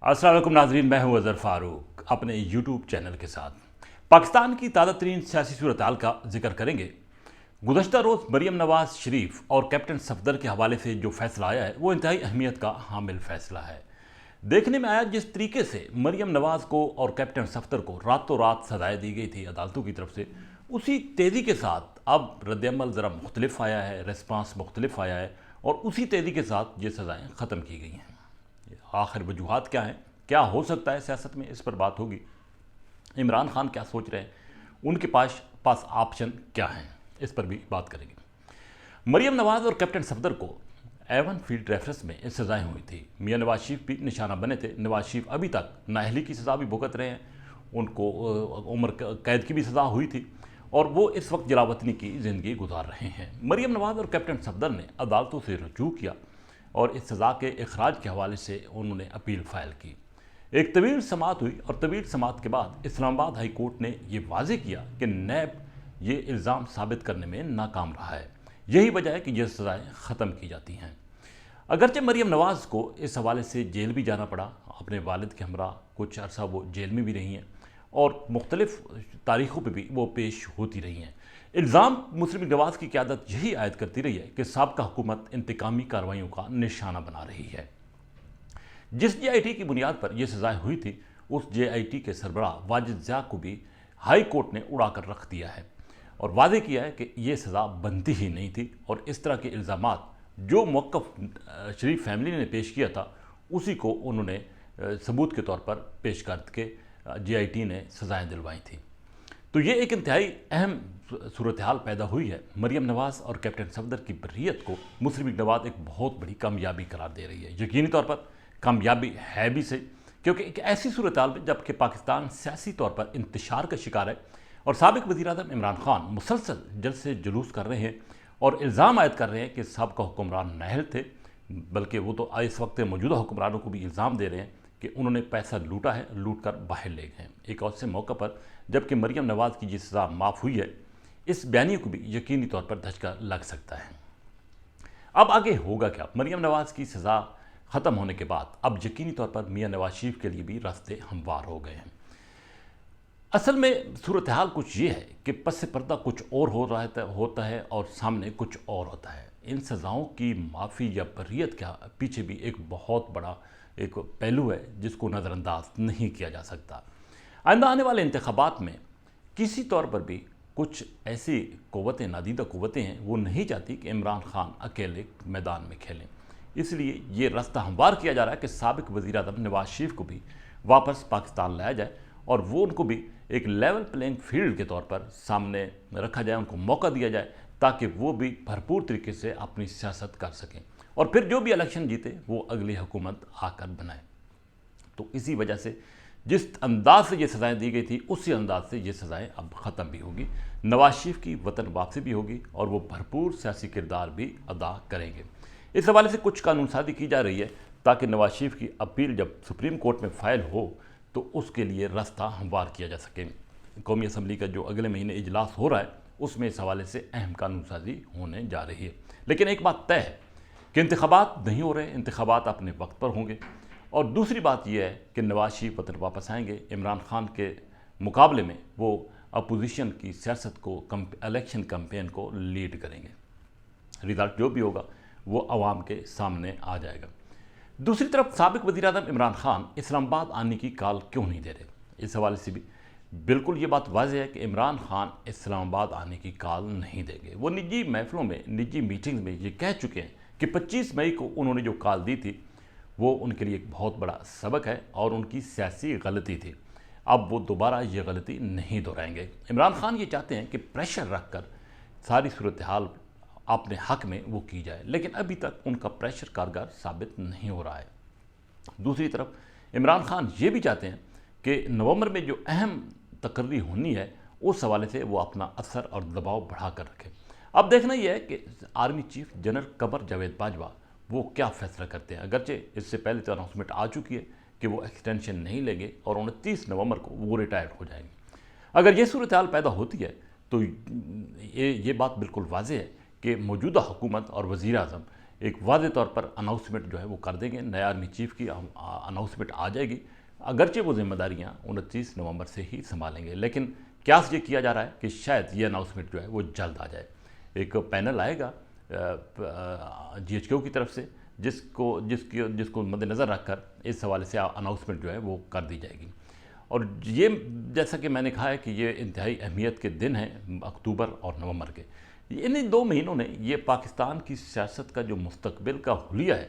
السلام علیکم ناظرین، میں ہوں اظہر فاروق اپنے یوٹیوب چینل کے ساتھ پاکستان کی تازہ ترین سیاسی صورتحال کا ذکر کریں گے۔ گزشتہ روز مریم نواز شریف اور کیپٹن صفدر کے حوالے سے جو فیصلہ آیا ہے وہ انتہائی اہمیت کا حامل فیصلہ ہے۔ دیکھنے میں آیا جس طریقے سے مریم نواز کو اور کیپٹن صفدر کو راتوں رات سزائیں دی گئی تھی عدالتوں کی طرف سے، اسی تیزی کے ساتھ اب رد عمل ذرا مختلف آیا ہے، ریسپانس مختلف آیا ہے اور اسی تیزی کے ساتھ یہ سزائیں ختم کی گئی ہیں۔ آخر وجوہات کیا ہیں، کیا ہو سکتا ہے سیاست میں، اس پر بات ہوگی۔ عمران خان کیا سوچ رہے ہیں، ان کے پاس آپشن کیا ہیں، اس پر بھی بات کریں گے۔ مریم نواز اور کیپٹن صفدر کو ایون فیلڈ ریفرنس میں سزائیں ہوئی تھی۔ میاں نواز شریف بھی نشانہ بنے تھے۔ نواز شریف ابھی تک نااہلی کی سزا بھی بھگت رہے ہیں، ان کو عمر قید کی بھی سزا ہوئی تھی اور وہ اس وقت جلا وطنی کی زندگی گزار رہے ہیں۔ مریم نواز اور کیپٹن صفدر نے عدالتوں سے رجوع کیا اور اس سزا کے اخراج کے حوالے سے انہوں نے اپیل فائل کی۔ ایک طویل سماعت ہوئی اور طویل سماعت کے بعد اسلام آباد ہائی کورٹ نے یہ واضح کیا کہ نیب یہ الزام ثابت کرنے میں ناکام رہا ہے۔ یہی وجہ ہے کہ یہ سزائیں ختم کی جاتی ہیں۔ اگرچہ مریم نواز کو اس حوالے سے جیل بھی جانا پڑا، اپنے والد کے ہمراہ کچھ عرصہ وہ جیل میں بھی رہی ہیں اور مختلف تاریخوں پہ بھی وہ پیش ہوتی رہی ہیں۔ الزام مسلم لیگ نواز کی قیادت یہی عائد کرتی رہی ہے کہ سابقہ حکومت انتقامی کارروائیوں کا نشانہ بنا رہی ہے۔ جس جے آئی ٹی کی بنیاد پر یہ سزائیں ہوئی تھی، اس جے آئی ٹی کے سربراہ واجد ضیاء کو بھی ہائی کورٹ نے اڑا کر رکھ دیا ہے اور واضح کیا ہے کہ یہ سزا بنتی ہی نہیں تھی اور اس طرح کے الزامات جو موقف شریف فیملی نے پیش کیا تھا اسی کو انہوں نے ثبوت کے طور پر پیش کر کے جے آئی ٹی نے سزائیں دلوائی تھیں۔ تو یہ ایک انتہائی اہم صورتحال پیدا ہوئی ہے۔ مریم نواز اور کیپٹن صفدر کی بریت کو مسلم لیگ نواز ایک بہت بڑی کامیابی قرار دے رہی ہے۔ یقینی طور پر کامیابی ہے بھی صحیح، کیونکہ ایک ایسی صورتحال میں جب کہ پاکستان سیاسی طور پر انتشار کا شکار ہے اور سابق وزیر اعظم عمران خان مسلسل جلسے جلوس کر رہے ہیں اور الزام عائد کر رہے ہیں کہ سابقہ حکمران نااہل تھے، بلکہ وہ تو اس وقت موجودہ حکمرانوں کو بھی الزام دے رہے ہیں کہ انہوں نے پیسہ لوٹا ہے، لوٹ کر باہر لے گئے ہیں۔ ایک اور سے موقع پر جبکہ مریم نواز کی یہ سزا معاف ہوئی ہے، اس بیانیے کو بھی یقینی طور پر دھچکا لگ سکتا ہے۔ اب آگے ہوگا کیا؟ مریم نواز کی سزا ختم ہونے کے بعد اب یقینی طور پر میاں نواز شریف کے لیے بھی راستے ہموار ہو گئے ہیں۔ اصل میں صورتحال کچھ یہ ہے کہ پس پردہ کچھ اور ہوتا ہے اور سامنے کچھ اور ہوتا ہے۔ ان سزاؤں کی معافی یا بریت کے پیچھے بھی ایک بہت بڑا ایک پہلو ہے جس کو نظر انداز نہیں کیا جا سکتا۔ آئندہ آنے والے انتخابات میں کسی طور پر بھی کچھ ایسی قوتیں، نادیدہ قوتیں ہیں، وہ نہیں چاہتی کہ عمران خان اکیلے میدان میں کھیلیں۔ اس لیے یہ راستہ ہموار کیا جا رہا ہے کہ سابق وزیر اعظم نواز شریف کو بھی واپس پاکستان لایا جائے اور وہ ان کو بھی ایک لیول پلینگ فیلڈ کے طور پر سامنے رکھا جائے، ان کو موقع دیا جائے تاکہ وہ بھی بھرپور طریقے سے اپنی سیاست کر سکیں اور پھر جو بھی الیکشن جیتے وہ اگلی حکومت آ کر بنائے۔ تو اسی وجہ سے جس انداز سے یہ سزائیں دی گئی تھی اسی انداز سے یہ سزائیں اب ختم بھی ہوگی۔ نواز شریف کی وطن واپسی بھی ہوگی اور وہ بھرپور سیاسی کردار بھی ادا کریں گے۔ اس حوالے سے کچھ قانون سازی کی جا رہی ہے تاکہ نواز شریف کی اپیل جب سپریم کورٹ میں فائل ہو تو اس کے لیے راستہ ہموار کیا جا سکے۔ قومی اسمبلی کا جو اگلے مہینے اجلاس ہو رہا ہے اس میں اس حوالے سے اہم قانون سازی ہونے جا رہی ہے۔ لیکن ایک بات طے ہے کہ انتخابات نہیں ہو رہے، انتخابات اپنے وقت پر ہوں گے اور دوسری بات یہ ہے کہ نواز شریف وطن واپس آئیں گے۔ عمران خان کے مقابلے میں وہ اپوزیشن کی سیاست کو، الیکشن کمپین کو لیڈ کریں گے۔ رزلٹ جو بھی ہوگا وہ عوام کے سامنے آ جائے گا۔ دوسری طرف سابق وزیر اعظم عمران خان اسلام آباد آنے کی کال کیوں نہیں دے رہے؟ اس حوالے سے بھی بالکل یہ بات واضح ہے کہ عمران خان اسلام آباد آنے کی کال نہیں دیں گے۔ وہ نجی محفلوں میں، نجی میٹنگز میں یہ کہہ چکے ہیں کہ 25 مئی کو انہوں نے جو کال دی تھی وہ ان کے لیے ایک بہت بڑا سبق ہے اور ان کی سیاسی غلطی تھی۔ اب وہ دوبارہ یہ غلطی نہیں دہرائیں گے۔ عمران خان یہ چاہتے ہیں کہ پریشر رکھ کر ساری صورتحال اپنے حق میں وہ کی جائے، لیکن ابھی تک ان کا پریشر کارگر ثابت نہیں ہو رہا ہے۔ دوسری طرف عمران خان یہ بھی چاہتے ہیں کہ نومبر میں جو اہم تقرری ہونی ہے اس حوالے سے وہ اپنا اثر اور دباؤ بڑھا کر رکھیں۔ اب دیکھنا یہ ہے کہ army chief general Qamar Javed Bajwa وہ کیا فیصلہ کرتے ہیں۔ اگرچہ اس سے پہلے تو اناؤنسمنٹ آ چکی ہے کہ وہ ایکسٹینشن نہیں لیں گے اور 29 نومبر کو وہ ریٹائر ہو جائیں گے۔ اگر یہ صورتحال پیدا ہوتی ہے تو یہ بات بالکل واضح ہے کہ موجودہ حکومت اور وزیر اعظم ایک واضح طور پر اناؤنسمنٹ جو ہے وہ کر دیں گے، نئے آرمی چیف کی اناؤنسمنٹ آ جائے گی، اگرچہ وہ ذمہ داریاں 29 نومبر سے ہی سنبھالیں گے، لیکن قیاس یہ کیا جا رہا ہے کہ شاید یہ اناؤنسمنٹ جو ہے وہ جلد آ جائے۔ ایک پینل آئے گا GHQ کی طرف سے جس کو مد نظر رکھ کر اس حوالے سے اناؤنسمنٹ جو ہے وہ کر دی جائے گی۔ اور یہ جیسا کہ میں نے کہا ہے کہ یہ انتہائی اہمیت کے دن ہیں اکتوبر اور نومبر کے، ان 2 مہینوں نے یہ پاکستان کی سیاست کا جو مستقبل کا حلیہ ہے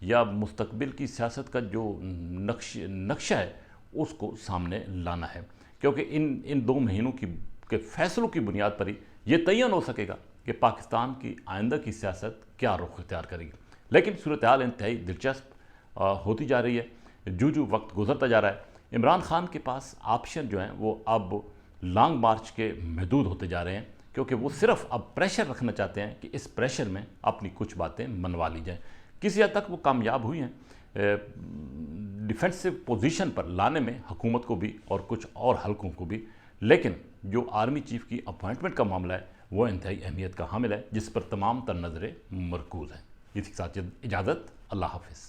یا مستقبل کی سیاست کا جو نقشہ ہے اس کو سامنے لانا ہے، کیونکہ ان 2 مہینوں کے فیصلوں کی بنیاد پر ہی یہ تعین ہو سکے گا کہ پاکستان کی آئندہ کی سیاست کیا رخ اختیار کرے گی۔ لیکن صورتحال انتہائی دلچسپ ہوتی جا رہی ہے، جو وقت گزرتا جا رہا ہے عمران خان کے پاس آپشن جو ہیں وہ اب لانگ مارچ کے محدود ہوتے جا رہے ہیں، کیونکہ وہ صرف اب پریشر رکھنا چاہتے ہیں کہ اس پریشر میں اپنی کچھ باتیں منوا لی جائیں۔ کسی حد تک وہ کامیاب ہوئی ہیں ڈیفنسو پوزیشن پر لانے میں حکومت کو بھی اور کچھ اور حلقوں کو بھی، لیکن جو آرمی چیف کی اپوائنٹمنٹ کا معاملہ ہے وہ انتہائی اہمیت کا حامل ہے، جس پر تمام تر نظریں مرکوز ہیں۔ اسی کے ساتھ اجازت، اللہ حافظ۔